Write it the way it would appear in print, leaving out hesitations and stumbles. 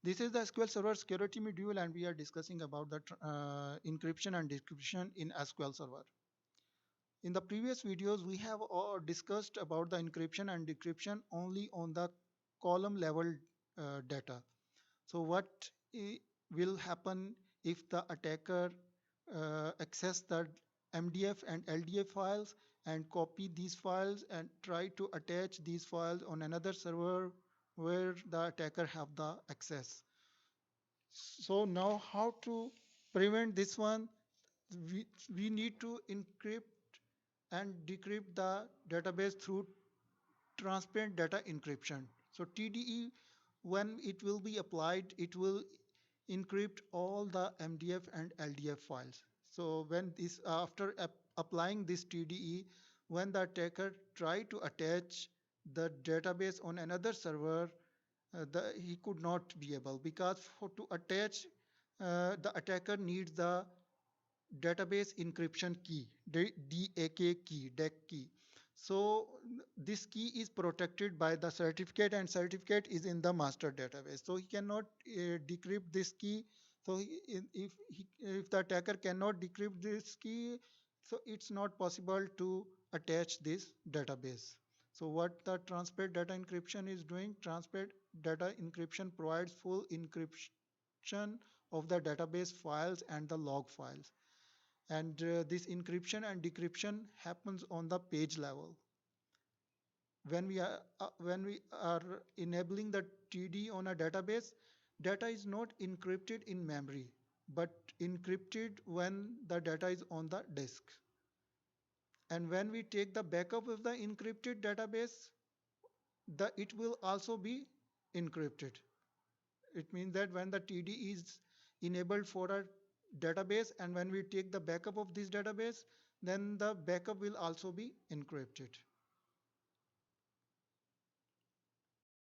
This is the SQL Server security module, and we are discussing about the encryption and decryption in SQL Server. In the previous videos, we have discussed about the encryption and decryption only on the column level data. So what will happen if the attacker access the MDF and LDF files and copy these files and try to attach these files on another server where the attacker have the access. So now how to prevent this one? We need to encrypt and decrypt the database through transparent data encryption. So TDE, when it will be applied, it will encrypt all the MDF and LDF files. So when this after applying this TDE, when the attacker try to attach the database on another server, he could not be able, because to attach the attacker needs the database encryption key, DAC key. So this key is protected by the certificate, and certificate is in the master database. So he cannot decrypt this key. So if the attacker cannot decrypt this key, so it's not possible to attach this database. So what the transparent data encryption is doing, transparent data encryption provides full encryption of the database files and the log files. And this encryption and decryption happens on the page level. When we are enabling the TD on a database, data is not encrypted in memory, but encrypted when the data is on the disk. And when we take the backup of the encrypted database, it will also be encrypted. It means that when the TD is enabled for a database, and when we take the backup of this database, then the backup will also be encrypted.